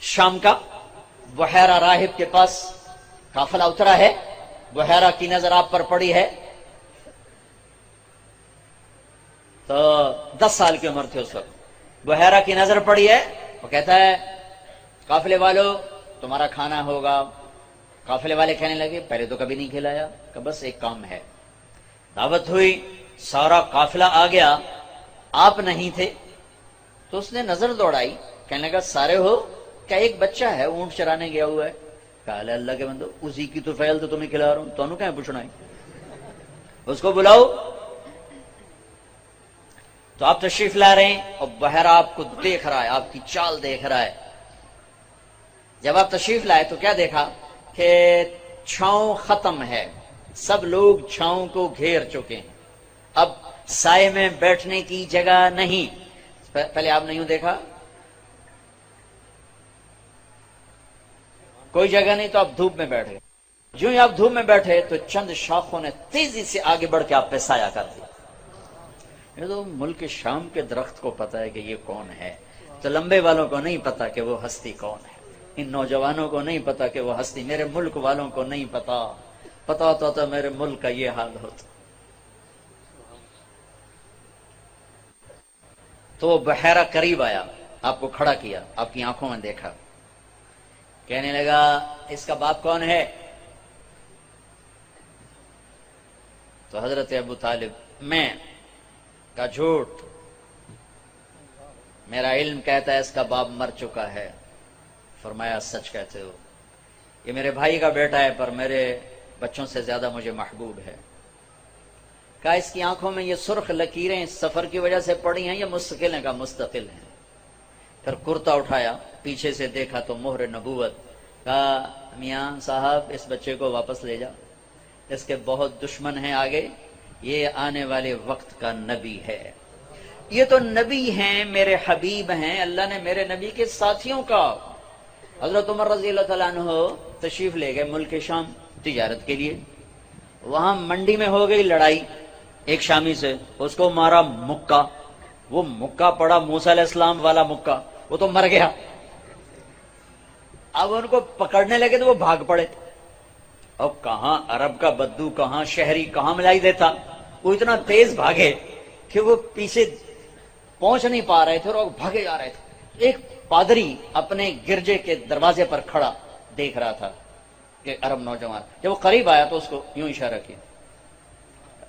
شام کا بحیرہ راہب کے پاس قافلہ اترا ہے، بحیرہ کی نظر آپ پر پڑی ہے، تو 10 سال کی عمر تھی اس وقت، بحیرہ کی نظر پڑی ہے، وہ کہتا ہے قافلے والو تمہارا کھانا ہوگا۔ قافلے والے کہنے لگے پہلے تو کبھی نہیں کھلایا، کہ بس ایک کام ہے۔ دعوت ہوئی، سارا قافلہ آ گیا، آپ نہیں تھے، تو اس نے نظر دوڑائی، کہنے لگا سارے ہو کیا؟ ایک بچہ ہے اونٹ چرانے گیا ہوا ہے۔ کہا اللہ کے بندو اسی کی تو فعل تو تمہیں کھلا رہا ہوں، تو کہیں پوچھنا ہے، اس کو بلاؤ۔ تو آپ تشریف لا رہے ہیں اور بحیرہ آپ کو دیکھ رہا ہے، آپ کی چال دیکھ رہا ہے۔ جب آپ تشریف لائے تو کیا دیکھا کہ چھاؤں ختم ہے، سب لوگ چھاؤں کو گھیر چکے ہیں، اب سائے میں بیٹھنے کی جگہ نہیں۔ پہلے آپ نے یوں دیکھا کوئی جگہ نہیں، تو آپ دھوپ میں بیٹھ گئے، جو ہی آپ دھوپ میں بیٹھے تو چند شاخوں نے تیزی سے آگے بڑھ کے آپ پہ سایہ کر دیا۔ یہ تو ملک شام کے درخت کو پتا ہے کہ یہ کون ہے، تو لمبے والوں کو نہیں پتا کہ وہ ہستی کون ہے، ان نوجوانوں کو نہیں پتا کہ وہ ہستی، میرے ملک والوں کو نہیں پتا، پتا ہوتا تو میرے ملک کا یہ حال ہوتا۔ تو وہ بحیرہ قریب آیا، آپ کو کھڑا کیا، آپ کی آنکھوں میں دیکھا، کہنے لگا اس کا باپ کون ہے؟ تو حضرت ابو طالب میں کا جھوٹ، میرا علم کہتا ہے اس کا باپ مر چکا ہے۔ فرمایا سچ کہتے ہو، یہ میرے بھائی کا بیٹا ہے پر میرے بچوں سے زیادہ مجھے محبوب ہے۔ کہا اس کی آنکھوں میں یہ سرخ لکیریں سفر کی وجہ سے پڑی ہیں یا مستقل ہیں؟ کہا مستقل ہیں۔ پھر کرتا اٹھایا، پیچھے سے دیکھا تو مہر نبوت۔ کہا میاں صاحب اس بچے کو واپس لے جا، اس کے بہت دشمن ہیں آگے، یہ آنے والے وقت کا نبی ہے، یہ تو نبی ہیں، میرے حبیب ہیں، اللہ نے میرے نبی کے ساتھیوں کا۔ حضرت عمر رضی اللہ تعالیٰ عنہ تشریف لے گئے ملک شام تجارت کے لیے، وہاں منڈی میں ہو گئی لڑائی، ایک شامی سے اس کو مارا مکہ، وہ مکہ پڑا موسیٰ علیہ السلام والا مکہ، وہ تو مر گیا۔ اب ان کو پکڑنے لگے تو وہ بھاگ پڑے، اب کہاں عرب کا بدو، کہاں شہری، کہاں ملائی دیتا، وہ اتنا تیز بھاگے کہ وہ پیچھے پہنچ نہیں پا رہے تھے اور وہ بھاگے جا رہے تھے۔ ایک پادری اپنے گرجے کے دروازے پر کھڑا دیکھ رہا تھا کہ عرب نوجوان، جب وہ قریب آیا تو اس کو یوں اشارہ کیا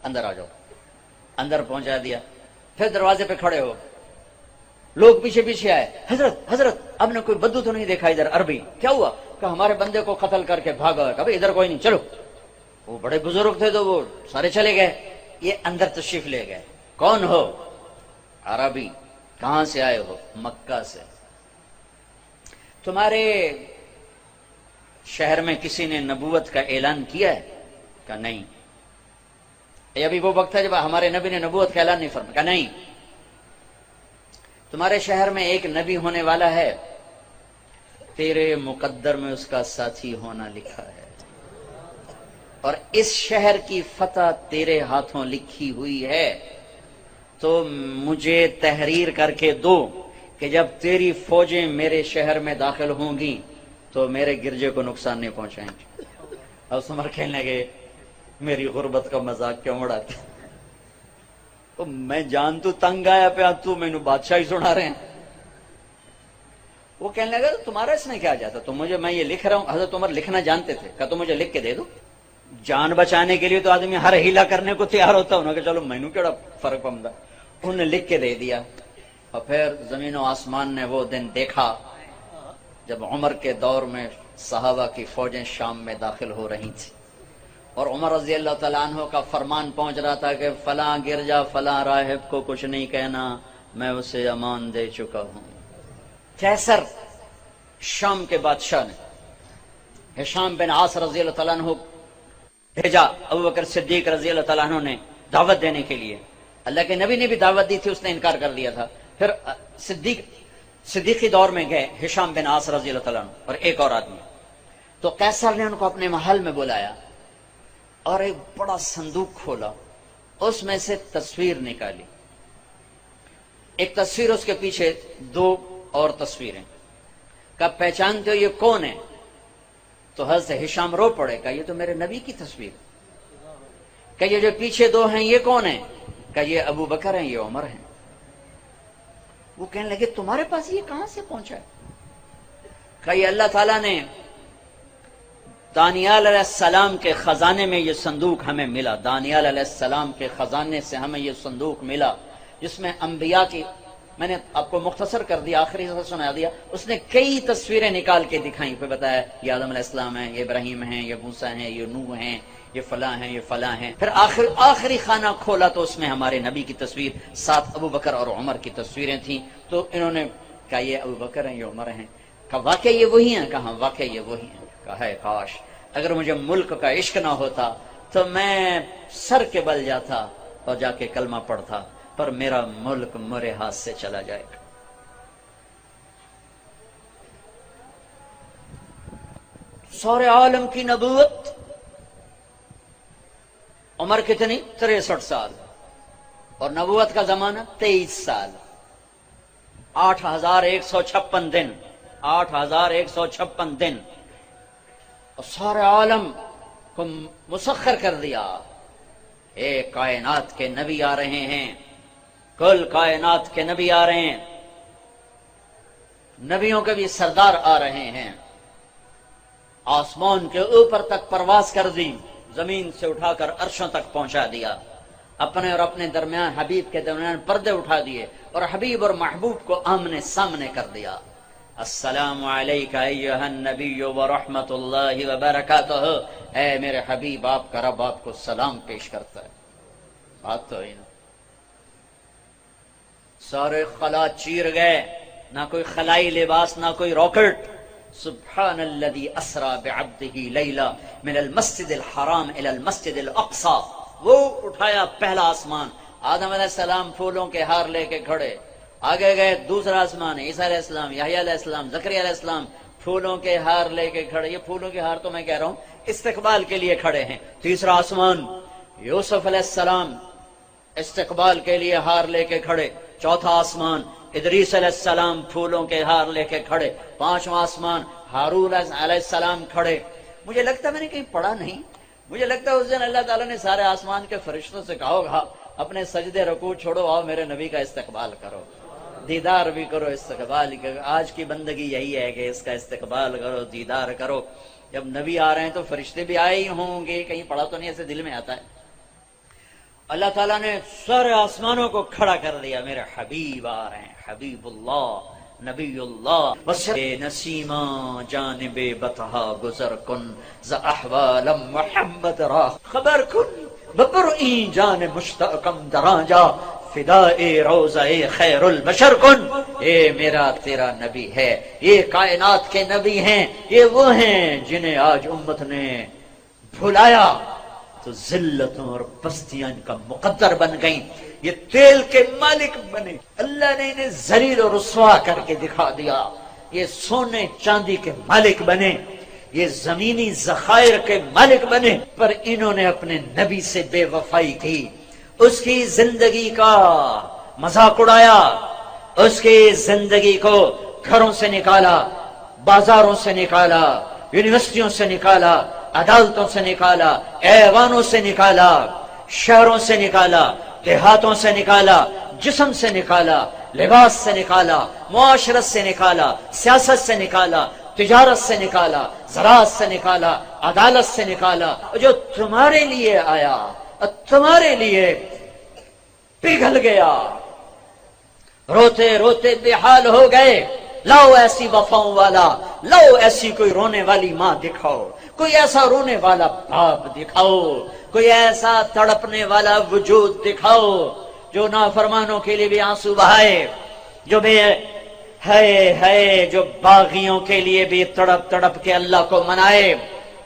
اندر آ جاؤ، اندر پہنچا دیا۔ پھر دروازے پہ کھڑے ہو، لوگ پیچھے پیچھے آئے، حضرت حضرت اب نے کوئی بدو تو نہیں دیکھا ادھر؟ عربی، کیا ہوا؟ کہ ہمارے بندے کو قتل کر کے بھاگا۔ کہ ادھر کوئی نہیں، چلو۔ وہ بڑے بزرگ تھے تو وہ سارے چلے گئے، یہ اندر تشریف لے گئے۔ کون ہو؟ عربی۔ کہاں سے آئے ہو؟ مکہ سے۔ تمہارے شہر میں کسی نے نبوت کا اعلان کیا ہے؟ کہ نہیں۔ یہ ابھی وہ وقت ہے جب ہمارے نبی نے نبوت کا اعلان نہیں فرمایا؟ کہ نہیں۔ تمہارے شہر میں ایک نبی ہونے والا ہے، تیرے مقدر میں اس کا ساتھی ہونا لکھا ہے، اور اس شہر کی فتح تیرے ہاتھوں لکھی ہوئی ہے، تو مجھے تحریر کر کے دو کہ جب تیری فوجیں میرے شہر میں داخل ہوں گی تو میرے گرجے کو نقصان نہیں پہنچائیں گے۔ اب عمر کہنے لگے میری غربت کا مذاق کیوں اڑاتے؟ تو میں جان تو تنگ آیا پہ تو مینو بادشاہی سنا رہے ہیں۔ وہ کہنے لگا تمہارا اس میں کیا جاتا، تو مجھے، میں یہ لکھ رہا ہوں۔ حضرت عمر لکھنا جانتے تھے، کہا تو مجھے لکھ کے دے دو۔ جان بچانے کے لیے تو آدمی ہر ہیلا کرنے کو تیار ہوتا، انہوں نے کہا چلو مینو کیڑا فرق پمدا، انہوں نے لکھ کے دے دیا۔ اور پھر زمین و آسمان نے وہ دن دیکھا جب عمر کے دور میں صحابہ کی فوجیں شام میں داخل ہو رہی تھی، اور عمر رضی اللہ تعالیٰ عنہ کا فرمان پہنچ رہا تھا کہ فلاں گرجا فلاں راہب کو کچھ نہیں کہنا، میں اسے امان دے چکا ہوں۔ کیسر شام کے بادشاہ نے ہشام بن عاص رضی اللہ تعالیٰ عنہ بھیجا ابوبکر صدیق رضی اللہ تعالیٰ عنہ نے دعوت دینے کے لیے۔ اللہ کے نبی نے بھی دعوت دی تھی، اس نے انکار کر دیا تھا۔ پھر صدیقی دور میں گئے ہشام بن عاص رضی اللہ تعالیٰ عنہ اور ایک اور آدمی، تو قیصر نے ان کو اپنے محل میں بلایا اور ایک بڑا صندوق کھولا، اس میں سے تصویر نکالی، ایک تصویر، اس کے پیچھے دو اور تصویریں، کہا پہچانتے ہو یہ کون ہے؟ تو حضرت ہشام رو پڑے، کہا یہ تو میرے نبی کی تصویر ہے۔ کہ یہ جو پیچھے دو ہیں یہ کون ہیں؟ کہ یہ ابو بکر ہیں، یہ عمر ہیں۔ وہ کہنے لگے تمہارے پاس یہ کہاں سے پہنچا ہے؟ کہ یہ اللہ تعالیٰ نے دانیال علیہ السلام کے خزانے میں یہ صندوق ہمیں ملا، دانیال علیہ السلام کے خزانے سے ہمیں یہ صندوق ملا جس میں انبیاء کی، میں نے آپ کو مختصر کر دیا، آخری سے سنا دیا، اس نے کئی تصویریں نکال کے دکھائیں، پھر بتایا یہ آدم علیہ السلام ہیں، یہ ابراہیم ہیں، یہ موسیٰ ہیں، یہ نوح ہیں، یہ فلاں ہیں، یہ فلاں ہیں۔ پھر آخری خانہ کھولا تو اس میں ہمارے نبی کی تصویر، ساتھ ابو بکر اور عمر کی تصویریں تھیں۔ تو انہوں نے کہا یہ ابو بکر ہیں، یہ عمر ہیں۔ کہا واقعی یہ وہی ہیں؟ کہا واقعی یہ وہی ہیں۔ کہا ہے کاش اگر مجھے ملک کا عشق نہ ہوتا تو میں سر کے بل جاتا اور جا کے کلمہ پڑھتا، پر میرا ملک میرے ہاتھ سے چلا جائے گا۔ سارے عالم کی نبوت، عمر کتنی؟ 63 سال، اور نبوت کا زمانہ 23 سال، 8156 دن، 8156 دن، اور سارے عالم کو مسخر کر دیا۔ ایک کائنات کے نبی آ رہے ہیں، کل کائنات کے نبی آ رہے ہیں، نبیوں کے بھی سردار آ رہے ہیں۔ آسمان کے اوپر تک پرواز کر دی، زمین سے اٹھا کر عرشوں تک پہنچا دیا، اپنے اور اپنے درمیان، حبیب کے درمیان پردے اٹھا دیے اور حبیب اور محبوب کو آمنے سامنے کر دیا۔ السلام علیکہ ایہا النبی ورحمت اللہ وبرکاتہ، اے میرے حبیب آپ کا رب آپ کو سلام پیش کرتا ہے۔ بات تو ہی نا، سارے خلا چیر گئے، نہ کوئی خلائی لباس، نہ کوئی راکٹ۔ سبحان الذی اسری بعبدہ لیلا من المسجد الحرام الی المسجد الاقصی، وہ اٹھایا پہلا آسمان، آدم علیہ السلام پھولوں کے ہار لے کے کھڑے، آگے گئے دوسرا آسمان، عیسیٰ علیہ السلام، یحییٰ علیہ السلام، زکریا علیہ السلام پھولوں کے ہار لے کے کھڑے۔ یہ پھولوں کے ہار تو میں کہہ رہا ہوں استقبال کے لیے کھڑے ہیں۔ تیسرا آسمان، یوسف علیہ السلام استقبال کے لیے ہار لے کے کھڑے۔ چوتھا آسمان، ادریس علیہ السلام پھولوں کے ہار لے کے کھڑے۔ پانچواں آسمان، ہارون علیہ السلام کھڑے۔ مجھے لگتا میں نے کہیں پڑھا نہیں، مجھے لگتا ہے اس دن اللہ تعالیٰ نے سارے آسمان کے فرشتوں سے کہا ہوگا اپنے سجدے رکوع چھوڑو، آؤ میرے نبی کا استقبال کرو، دیدار بھی کرو، استقبال کرو۔ آج کی بندگی یہی ہے کہ اس کا استقبال کرو، دیدار کرو۔ جب نبی آ رہے ہیں تو فرشتے بھی آئے ہی ہوں گے، کہیں پڑھا تو نہیں، ایسے دل میں آتا ہے۔ اللہ تعالیٰ نے سارے آسمانوں کو کھڑا کر دیا، میرے حبیب آ رہے ہیں، حبیب اللہ، نبی اللہ۔ نسیمہ جانب بطحا گزر کن، ز احوال محمد را خبر کن، ببرئی جان مشتاقم دراجا، فدائے روضہ خیر البشر کن۔ اے میرا تیرا نبی ہے، یہ کائنات کے نبی ہیں، یہ وہ ہیں جنہیں آج امت نے بھلایا تو ذلتوں اور پستیاں ان کا مقدر بن گئیں، یہ تیل کے مالک بنے، اللہ نے انہیں ذلیل و رسوا کر کے دکھا دیا، یہ سونے چاندی کے مالک بنے، یہ زمینی ذخائر کے مالک بنے، پر انہوں نے اپنے نبی سے بے وفائی کی، اس کی زندگی کا مذاق اڑایا، اس کی زندگی کو گھروں سے نکالا، بازاروں سے نکالا، یونیورسٹیوں سے نکالا، عدالتوں سے نکالا، ایوانوں سے نکالا، شہروں سے نکالا، دیہاتوں سے نکالا، جسم سے نکالا، لباس سے نکالا، معاشرت سے نکالا، سیاست سے نکالا، تجارت سے نکالا، زراعت سے نکالا، عدالت سے نکالا، جو تمہارے لیے آیا تمہارے لیے پگھل گیا، روتے روتے بے حال ہو گئے۔ لاؤ ایسی وفاؤں والا، لاؤ ایسی کوئی رونے والی ماں دکھاؤ، کوئی ایسا رونے والا باپ دکھاؤ، کوئی ایسا تڑپنے والا وجود دکھاؤ جو نافرمانوں کے لیے بھی آنسو بہائے، جو بے ہے جو باغیوں کے لیے بھی تڑپ تڑپ کے اللہ کو منائے۔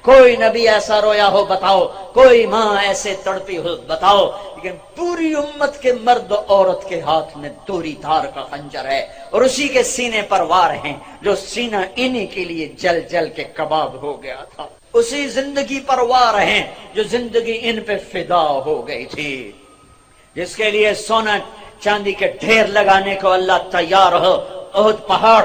کوئی نبی ایسا رویا ہو بتاؤ، کوئی ماں ایسے تڑپی ہو بتاؤ، لیکن پوری امت کے مرد و عورت کے ہاتھ میں دوری دھار کا خنجر ہے، اور اسی کے سینے پر وار ہیں، جو سینہ انہی کے لیے جل جل کے کباب ہو گیا تھا، اسی زندگی پر وار ہیں جو زندگی ان پہ فدا ہو گئی تھی، جس کے لیے سونا چاندی کے ڈھیر لگانے کو اللہ تیار ہو، احد پہاڑ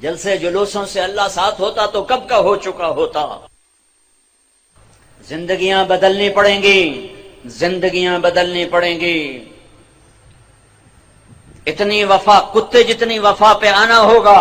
جلسے جلوسوں سے اللہ ساتھ ہوتا تو کب کا ہو چکا ہوتا۔ زندگیاں بدلنی پڑیں گی، زندگیاں بدلنی پڑیں گی۔ اتنی وفا، کتے جتنی وفا پہ آنا ہوگا۔